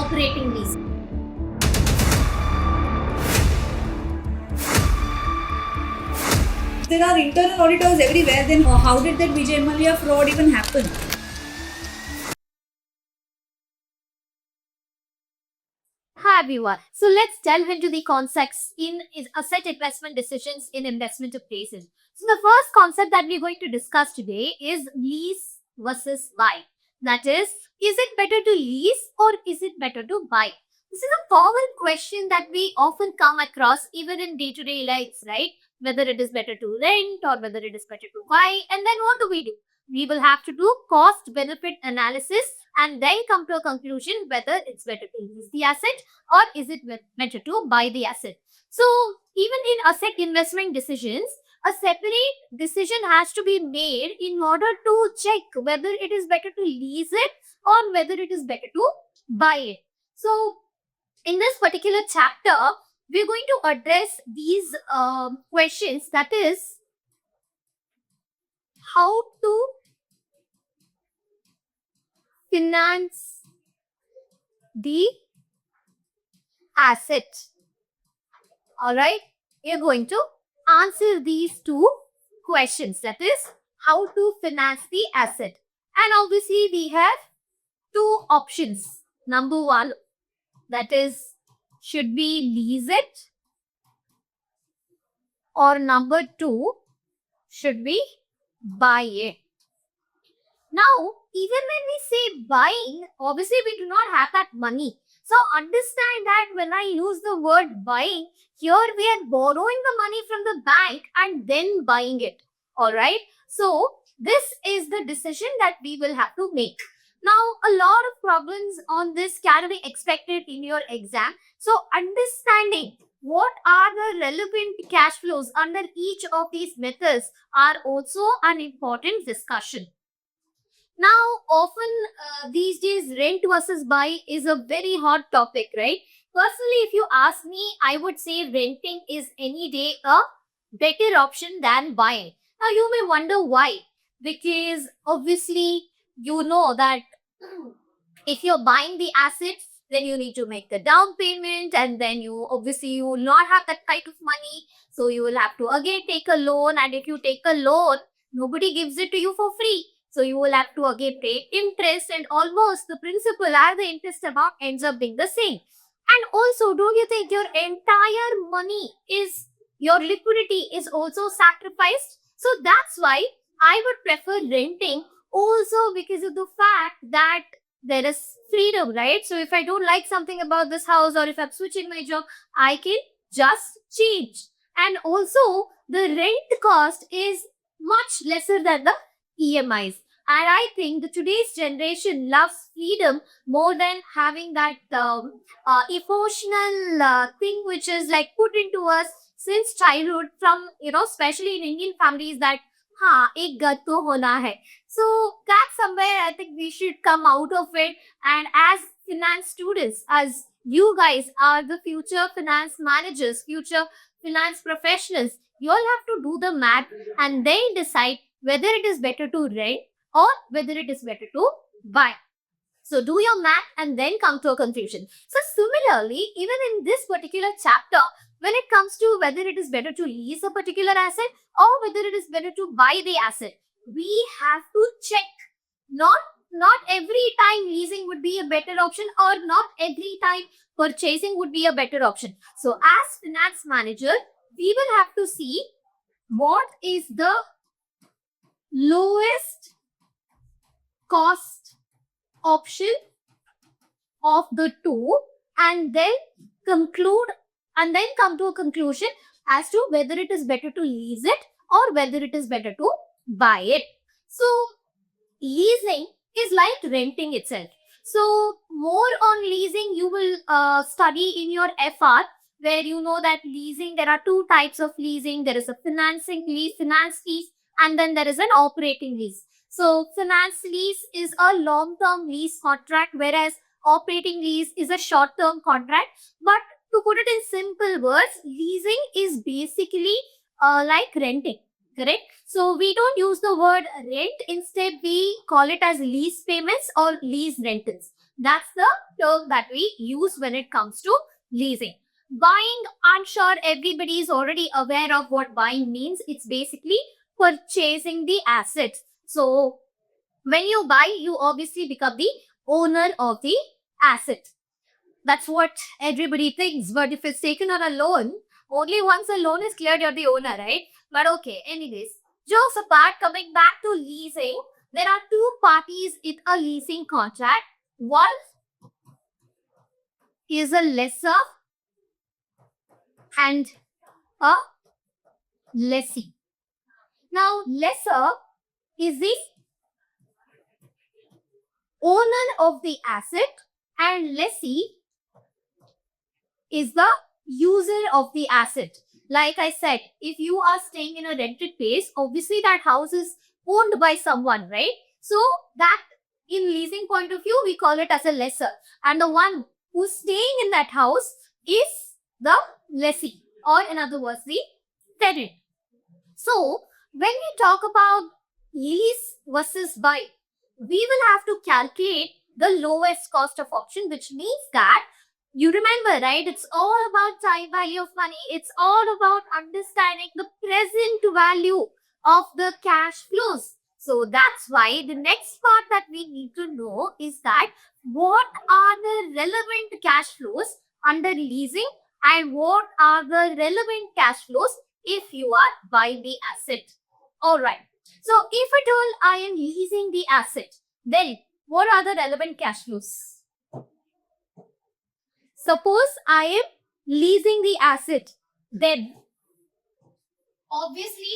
operating lease. There are internal auditors everywhere, then how did that Vijay Mallya fraud even happen? Hi everyone. So let's delve into the concepts in asset investment decisions in investment appraisal. So the first concept that we're going to discuss today is lease versus buy. That is it better to lease or is it better to buy? This is a common question that we often come across even in day-to-day lives, right? Whether it is better to rent or whether it is better to buy. And then what do? We will have to do cost benefit analysis and then come to a conclusion whether it's better to lease the asset or is it better to buy the asset. So even in asset investment decisions, a separate decision has to be made in order to check whether it is better to lease it or whether it is better to buy it. So in this particular chapter, we're going to address these questions, that is how to finance the asset. All right, you're going to answer these two questions, that is how to finance the asset. And obviously we have two options. Number one, that is should we lease it, or number two, should we buy it? Now, even when we say buying, obviously we do not have that money. So understand that when I use the word buying, here we are borrowing the money from the bank and then buying it. Alright. So this is the decision that we will have to make. Now, a lot of problems on this can be expected in your exam. So understanding what are the relevant cash flows under each of these methods are also an important discussion. Now, often these days, rent versus buy is a very hot topic, right? Personally, if you ask me, I would say renting is any day a better option than buying. Now, you may wonder why. Because obviously, you know that if you're buying the assets, then you need to make the down payment, and then you will not have that kind of money. So you will have to again take a loan, and if you take a loan, nobody gives it to you for free. So you will have to again pay interest, and almost the principal and the interest amount ends up being the same. And also, don't you think your entire money is, your liquidity is also sacrificed? So that's why I would prefer renting, also because of the fact that there is freedom, right? So if I don't like something about this house, or if I'm switching my job, I can just change. And also, the rent cost is much lesser than the EMIs. And I think the today's generation loves freedom more than having that emotional thing which is like put into us since childhood, from, especially in Indian families, that हाँ एक घर तो होना है. So that somewhere I think we should come out of it. And as finance students, as you guys are the future finance managers, future finance professionals, you all have to do the math and then decide whether it is better to rent or whether it is better to buy. So do your math and then come to a conclusion. So similarly, even in this particular chapter, when it comes to whether it is better to lease a particular asset or whether it is better to buy the asset, we have to check. Not every time leasing would be a better option, or not every time purchasing would be a better option. So as finance manager, we will have to see what is the lowest cost option of the two, and then come to a conclusion as to whether it is better to lease it or whether it is better to buy it. So leasing is like renting itself. So more on leasing you will study in your FR, where you know that leasing, there are two types of leasing. There is a finance lease, and then there is an operating lease. So finance lease is a long-term lease contract, whereas operating lease is a short-term contract. But to put it in simple words, leasing is basically like renting, correct? So we don't use the word rent. Instead, we call it as lease payments or lease rentals. That's the term that we use when it comes to leasing. Buying, I'm sure everybody is already aware of what buying means. It's basically purchasing the assets. So when you buy, you obviously become the owner of the asset. That's what everybody thinks. But if it's taken on a loan, only once a loan is cleared, you're the owner, right? But okay, anyways, jokes apart, coming back to leasing, there are two parties in a leasing contract. One is a lessor and a lessee. Now, lessor is the owner of the asset and lessee is the user of the asset. Like I said, if you are staying in a rented place, obviously that house is owned by someone, right? So that in leasing point of view, we call it as a lessor. And the one who's staying in that house is the lessee, or in other words, the tenant. So when we talk about lease versus buy, we will have to calculate the lowest cost of option, which means that you remember, right? It's all about time value of money. It's all about understanding the present value of the cash flows. So that's why the next part that we need to know is that what are the relevant cash flows under leasing and what are the relevant cash flows if you are buying the asset. All right. So if at all I am leasing the asset, then what are the relevant cash flows? Suppose I am leasing the asset, then obviously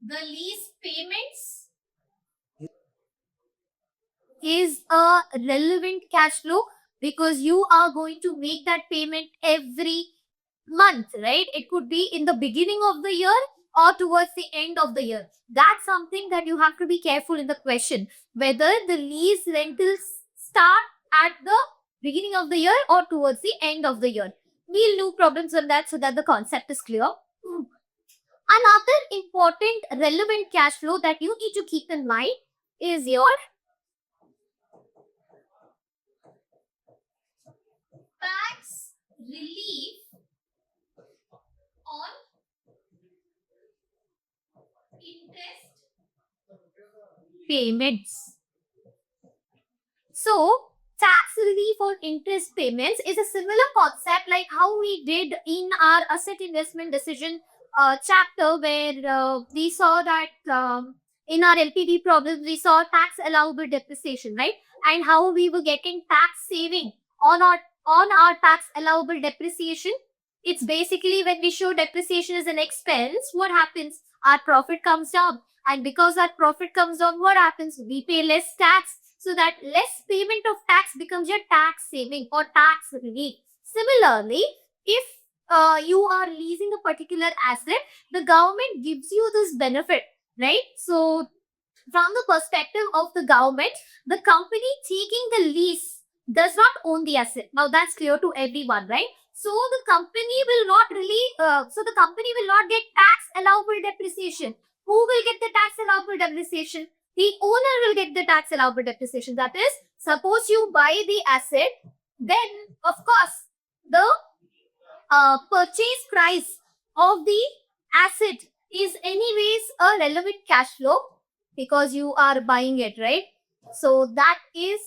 the lease payments is a relevant cash flow because you are going to make that payment every month, right? It could be in the beginning of the year or towards the end of the year. That's something that you have to be careful in the question, whether the lease rentals start at the beginning of the year or towards the end of the year. We'll do problems on that so that the concept is clear. Another important relevant cash flow that you need to keep in mind is your tax relief on interest payments. So, tax relief on interest payments is a similar concept like how we did in our asset investment decision chapter, where we saw that in our LPD problems, we saw tax allowable depreciation, right? And how we were getting tax saving on our tax allowable depreciation. It's basically when we show depreciation as an expense, what happens? Our profit comes down. And because our profit comes down, what happens? We pay less tax. So that less payment of tax becomes your tax saving or tax relief. Similarly, if you are leasing a particular asset, the government gives you this benefit, right? So from the perspective of the government, the company taking the lease does not own the asset. Now that's clear to everyone, right? So the company will not get tax allowable depreciation. Who will get the tax allowable depreciation? The owner will get the tax allowable depreciation. That is, suppose you buy the asset, then of course the purchase price of the asset is anyways a relevant cash flow because you are buying it, right? So that is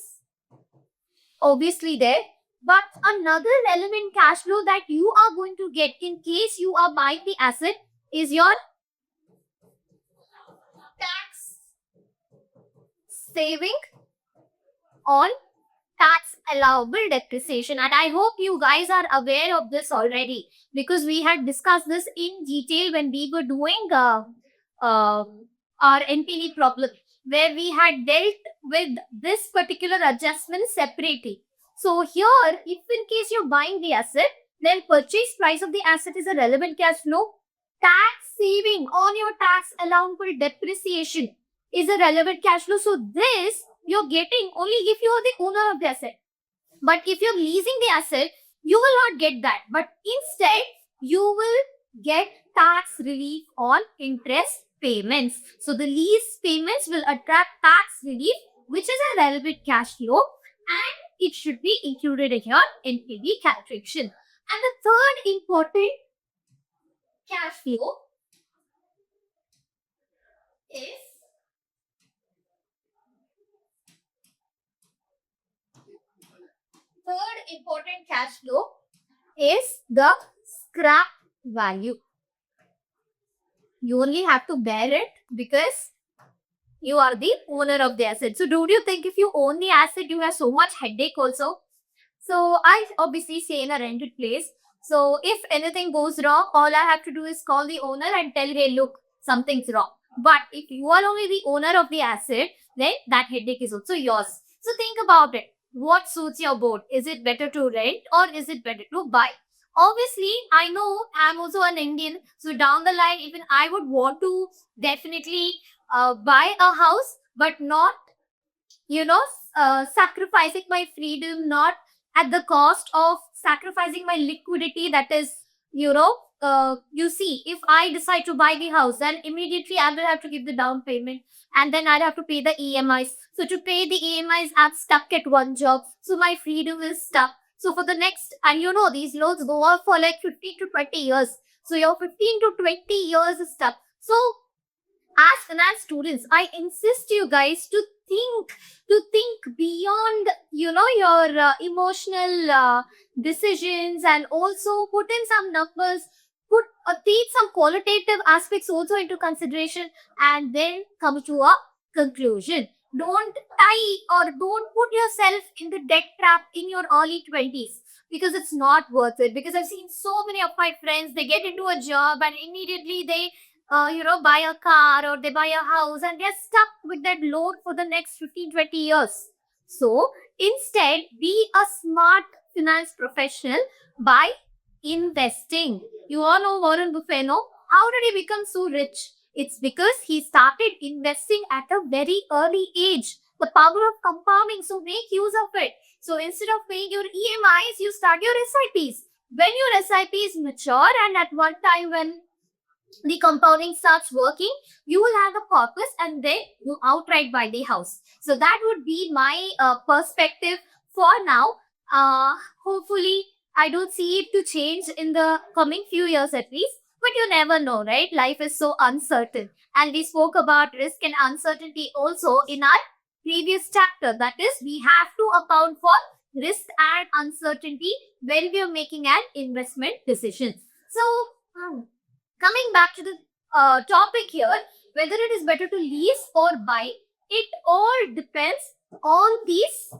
obviously there. But another relevant cash flow that you are going to get in case you are buying the asset is your tax saving on tax allowable depreciation. And I hope you guys are aware of this already because we had discussed this in detail when we were doing our NPV problem, where we had dealt with this particular adjustment separately. So here, if in case you're buying the asset, then purchase price of the asset is a relevant cash flow. Tax saving on your tax allowable depreciation is a relevant cash flow. So this you're getting only if you are the owner of the asset. But if you're leasing the asset, you will not get that. But instead, you will get tax relief on interest payments. So the lease payments will attract tax relief which is a relevant cash flow, and it should be included in your NPV calculation. And the third important cash flow is the scrap value. You only have to bear it because you are the owner of the asset. So don't you think if you own the asset, you have so much headache also? So I obviously stay in a rented place. So if anything goes wrong, all I have to do is call the owner and tell, hey, look, something's wrong. But if you are only the owner of the asset, then that headache is also yours. So think about it. What suits your boat? Is it better to rent or is it better to buy? Obviously, I know I'm also an Indian. So down the line, even I would want to definitely buy a house, but not, sacrificing my freedom, not at the cost of sacrificing my liquidity. That is, you see, if I decide to buy the house, then immediately I will have to give the down payment and then I'll have to pay the EMIs. So to pay the EMIs, I'm stuck at one job. So my freedom is stuck. So for the next, and these loans go on for like 15 to 20 years. So your 15 to 20 years is stuck. So as finance students, I insist you guys to think beyond, your emotional decisions, and also put in some numbers, take some qualitative aspects also into consideration, and then come to a conclusion. Don't tie or don't put yourself in the debt trap in your early 20s, because it's not worth it. Because I've seen so many of my friends, they get into a job and immediately they buy a car or they buy a house, and they're stuck with that loan for the next 15, 20 years. So instead, be a smart finance professional by investing. You all know Warren Buffett, no? How did he become so rich? It's because he started investing at a very early age. The power of compounding, so make use of it. So instead of paying your EMIs, you start your SIPs. When your SIPs mature, and at one time when the compounding starts working, you will have a purpose, and then you outright buy the house. So that would be my perspective for now. Hopefully, I don't see it to change in the coming few years at least. But you never know, right? Life is so uncertain. And we spoke about risk and uncertainty also in our previous chapter. That is, we have to account for risk and uncertainty when we are making an investment decision. So, coming back to the topic here, whether it is better to lease or buy, it all depends on these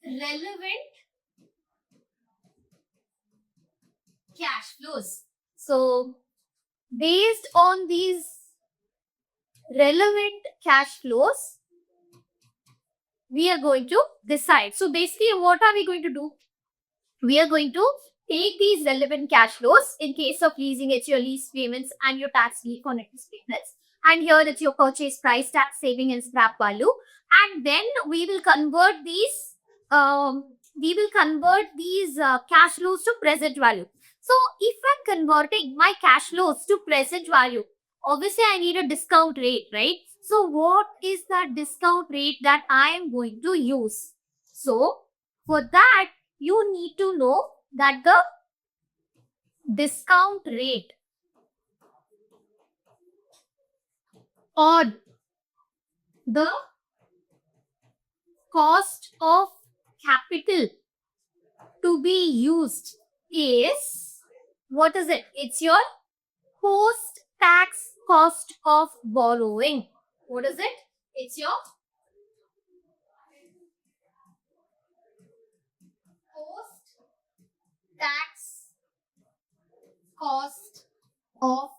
relevant cash flows. So, based on these relevant cash flows, we are going to decide. So, basically, what are we going to do? We are going to take these relevant cash flows. In case of leasing, it's your lease payments and your tax relief on interest payments. And here it's your purchase price, tax saving, and scrap value. And then we will convert these cash flows to present value. So if I'm converting my cash flows to present value, obviously I need a discount rate, right? So what is that discount rate that I am going to use? So for that, you need to know that the discount rate or the cost of capital to be used is, what is it? It's your post-tax cost of borrowing. What is it? It's your post-tax cost of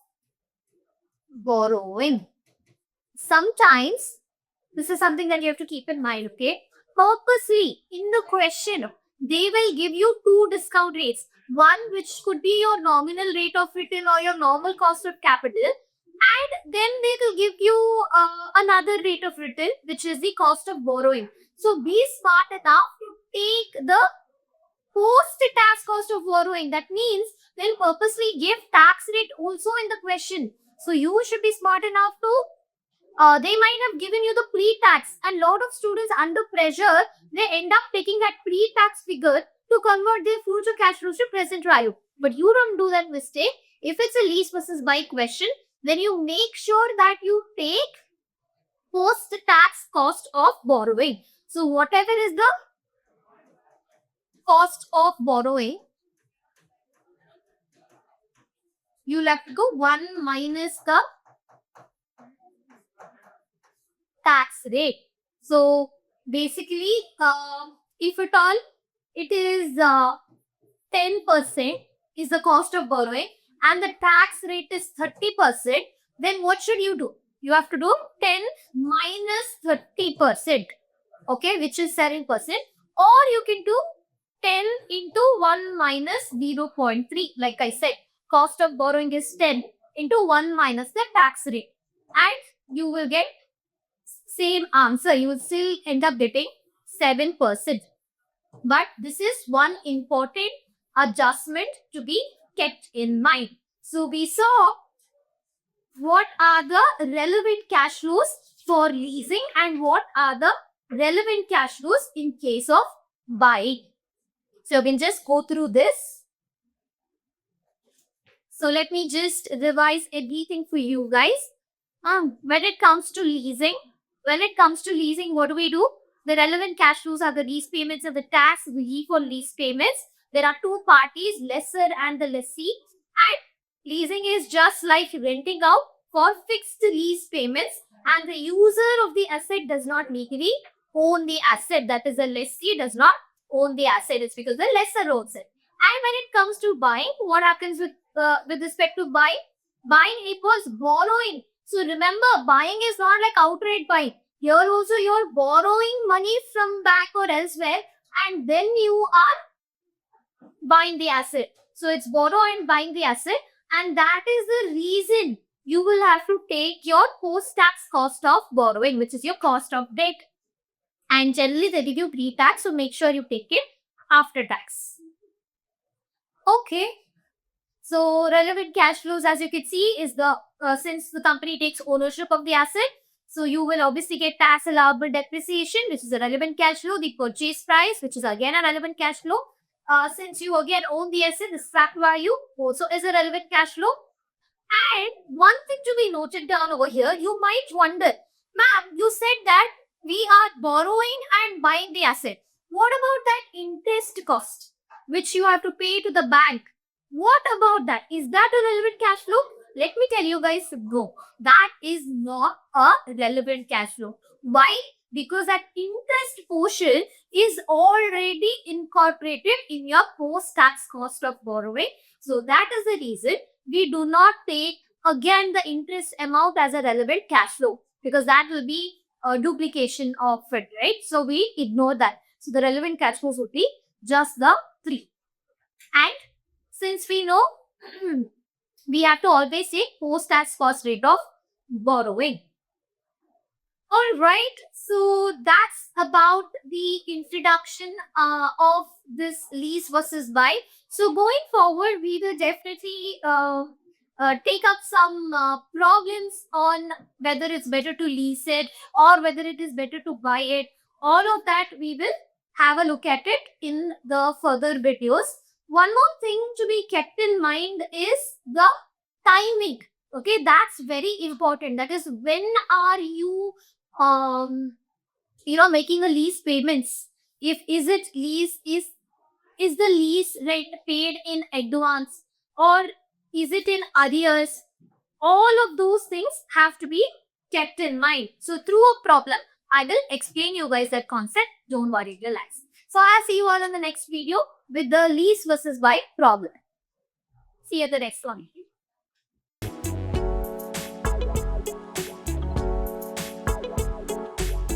borrowing. Sometimes, this is something that you have to keep in mind, okay? Purposely, in the question, they will give you two discount rates. One which could be your nominal rate of return or your normal cost of capital, and then they will give you another rate of return, which is the cost of borrowing. So be smart enough to take the post-tax cost of borrowing. That means they'll purposely give tax rate also in the question. So you should be smart enough to they might have given you the pre-tax, and lot of students under pressure, they end up taking that pre-tax figure to convert their future cash flows to present value. But you don't do that mistake. If it's a lease versus buy question, then you make sure that you take post-tax cost of borrowing. So whatever is the cost of borrowing, you'll have to go 1 minus the tax rate. So basically, if at all it is 10% is the cost of borrowing and the tax rate is 30%, then what should you do? You have to do 10 minus 30%, okay, which is 7%, or you can do 10 into 1 minus 0.3. Like I said, cost of borrowing is 10 into 1 minus the tax rate, and you will get same answer. You will still end up getting 7%. But this is one important adjustment to be kept in mind. So we saw what are the relevant cash flows for leasing and what are the relevant cash flows in case of buying. So we can just go through this. So let me just revise everything for you guys. When it comes to leasing, what do? The relevant cash flows are the lease payments and the tax relief on lease payments. There are two parties, lessor and the lessee. And leasing is just like renting out for fixed lease payments, and the user of the asset does not legally own the asset. That is, the lessee does not own the asset. It's because the lessor owns it. And when it comes to buying, what happens with respect to buying? Buying equals borrowing. So remember, buying is not like outright buying. Here also you're borrowing money from bank or elsewhere, and then you are buying the asset. So it's borrow and buying the asset, and that is the reason you will have to take your post-tax cost of borrowing, which is your cost of debt. And generally they give you pre-tax, so make sure you take it after tax. Okay. So relevant cash flows, as you can see, is the since the company takes ownership of the asset, so you will obviously get tax allowable depreciation, which is a relevant cash flow. The purchase price, which is again a relevant cash flow. Since you again own the asset, the scrap value also is a relevant cash flow. And one thing to be noted down over here, you might wonder, ma'am, you said that we are borrowing and buying the asset. What about that interest cost, which you have to pay to the bank? What about that? Is that a relevant cash flow? Let me tell you guys, no, that is not a relevant cash flow. Why? Because that interest portion is already incorporated in your post-tax cost of borrowing. So that is the reason we do not take again the interest amount as a relevant cash flow, because that will be a duplication of it, right? So we ignore that. So the relevant cash flows would be just the 3. And since we know, we have to always say post-tax cost rate of borrowing. All right, so that's about the introduction of this lease versus buy. So going forward, we will definitely take up some problems on whether it's better to lease it or whether it is better to buy it. All of that we will have a look at it in the further videos. One more thing to be kept in mind is the timing. Okay, that's very important. That is, when are you making a lease payments? Is the lease rent paid in advance or is it in arrears? All of those things have to be kept in mind. So through a problem, I will explain you guys that concept. Don't worry, relax. So I'll see you all in the next video with the lease versus buy problem. See you at the next one.